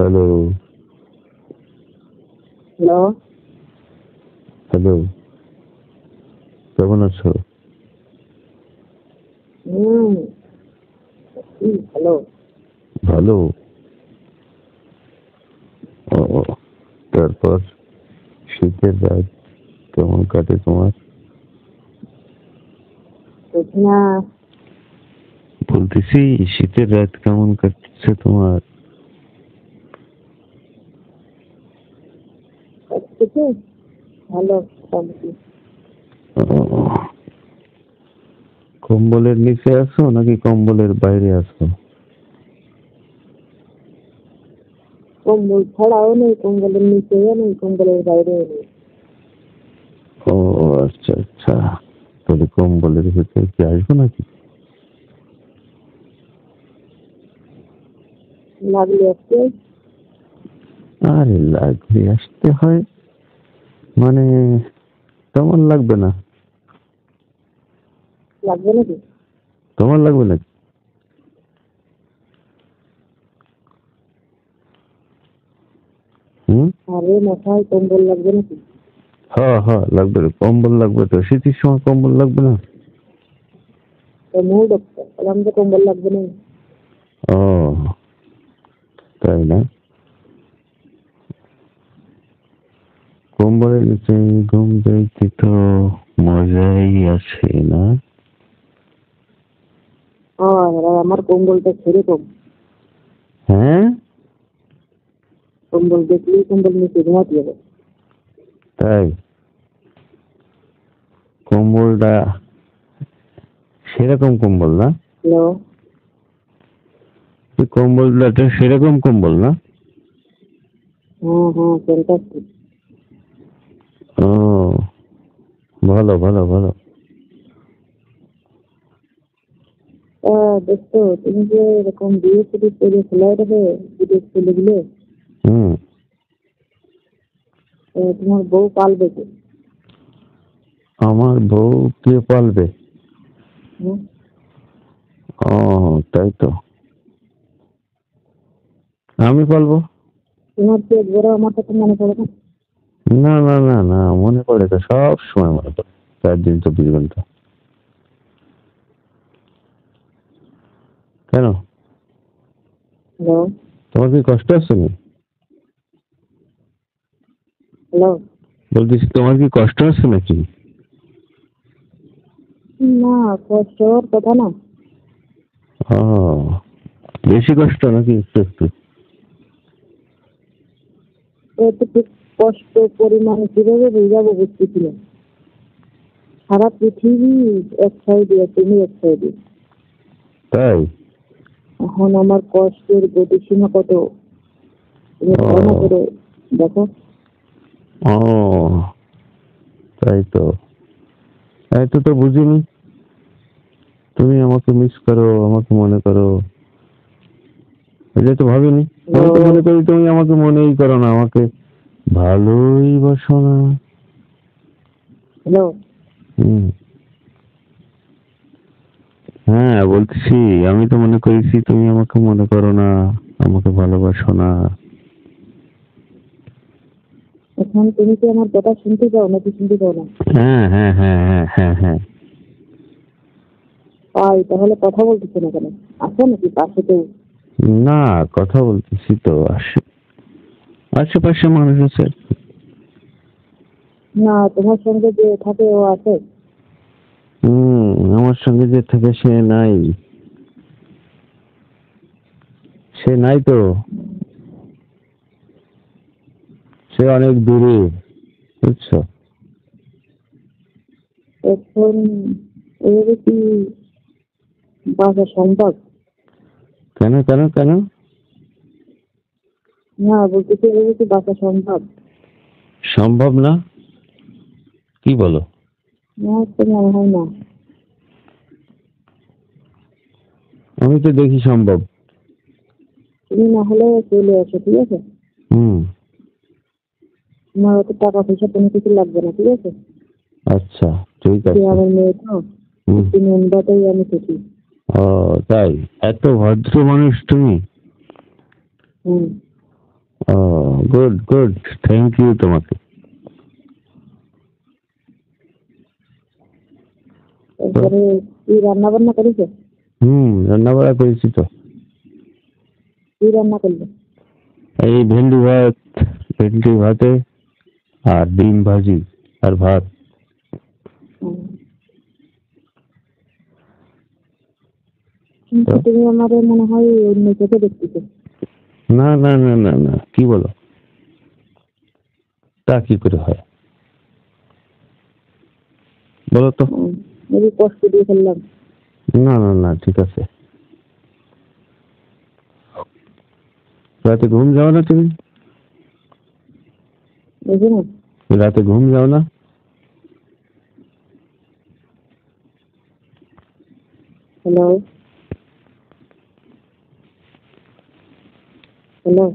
Hello. Hello. Hello, কেমন আছো? Hello. ভালো। ও, তারপর শীতের রাত কেমন কাটে তোমার? না, বলতেছি শীতের রাত কেমন কাটছে তোমার? কিছু ভালো মোটামুটি। ও, কম্বলের নিচে আছো নাকি কম্বলের বাইরে আছো? কম্বল ছাড়াও নেই, কম্বলের নিচেও নেই, কম্বলের বাইরেও নেই। ও আচ্ছা আচ্ছা, তাহলে কম্বলের ভিতরে কি আসবো নাকি? লাগলে আসতে। আরে লাগবে আসতে হয় মানে তেমন লাগবে না। লাগবে নাকি? তোমার লাগবে নাকি? হুম। আরে মশাই, কম্বল লাগবে নাকি? হ্যাঁ হ্যাঁ লাগবে রে, কম্বল লাগবে তো, শীতের সময় কম্বল লাগবে না? তো মূল ডক্টর বললাম যে কম্বল লাগবে না। ও তাই না? কম্বলের নিচে ঘুম যাইতে তো মজাই আছে না? আমার কম্বলটা সেরকম। হ্যাঁ কম্বল দেখলেই কম্বল নিচে ঘুমাতে যাবে। তাই? কম্বলটা সেরকম কম্বল না? হ্যালো। এই কম্বলটা সেরকম কম্বল না? হ্যাঁ, ফ্যান্টাস্টিক। ও ভালো ভালো ভালো। দেখতো তুমি যে এরকম বিয়ে শুরু করে খোলাই রাখে বিদেশ চলে গেলে, হুম। তোমার বউ পালবে কে? আমার বউ কে পালবে? হুম? ও তাই তো, আমি পালবো। তোমার পেট বড় আমার কথা মনে পড়ে না? না না না না, মনে পড়ে তো, সব সময় মনে পড়ে, 4 দিন 24 ঘন্টা। কেন, হ্যালো। তোমার কি কষ্ট হচ্ছে না? হ্যালো। বলতেছি তোমার কি কষ্ট হচ্ছে নাকি? না, কষ্ট হওয়ার কথা না। ও বেশি কষ্ট নাকি একটু একটু? এতটুকু কষ্ট পরিমাণ কিভাবে বোঝাবো বুঝতেছি না। সারা পৃথিবী এক সাইডে, তুমি এক সাইডে। তাই? এখন আমার কষ্টের গতিসীমা কত তুমি ও ধারণা করে দেখো। ও তাই তো, এত তো বুঝিনি। তুমি আমাকে মিস করো, আমাকে মনে করো, এটা তো ভাবিনি। আমি তো মনে করি তুমি আমাকে মনেই করো না, আমাকে ভালোই বাসো না। হ্যালো। হুম। হ্যাঁ বলতেছি, আমি তো মনে করেছি তুমি আমাকে মনে করো না, আমাকে ভালোবাসো না। এখন তুমি কি আমার কথা শুনতে চাও নাকি শুনতে চাও না? হ্যাঁ হ্যাঁ হ্যাঁ হ্যাঁ হ্যাঁ হ্যাঁ। তাহলে কথা বলতেছো না কেন? আছে নাকি পাশে কেউ? না, কথা বলতেছি তো, আশেপাশে মানুষ আছে। না, তোমার সঙ্গে যে থাকে ও আছে? আমার সঙ্গে যে থাকে সে নাই, সে নাই তো, সে অনেক দূরে, বুঝছো? এখন এভাবে কি বাসা সম্ভব? কেন কেন কেন? না, বলতেছি এভাবে কি বাসা সম্ভব? সম্ভব না? কি বলো? না, তো মনে হয় না। আমি তো দেখি সম্ভব। তুমি না হলে চলে আসো, ঠিক আছে? হুম। তোমার অত টাকা পয়সা কোনো কিছু লাগবে না, ঠিক আছে? আচ্ছা ঠিক যে আছে। আমার মেয়ে তো, হুম। একটু মেনবাটাই আমি খুশি। ও তাই? এত ভদ্র মানুষ তুমি? হুম। গুড গুড, থ্যাংক ইউ তোমাকে। তারপরে কি রান্না বান্না করেছো? রান্না বাড়া করেছি তো। কি রান্না করলে? এই ভেন্ডি ভাত, ভেন্ডি ভাতে আর ডিম ভাজি আর ভাত। হুম। কিন্তু তো তুমি আমার মনে হয় অন্য চোখে দেখতেছো। না না না না না, কি বলো? তা কি করে হয় বলো তো? আমি কষ্ট দিয়ে ফেললাম। না না না, ঠিক আছে। রাতে ঘুম যাও না তুমি? বুঝো না? রাতে ঘুম যাও না? Hello, hello.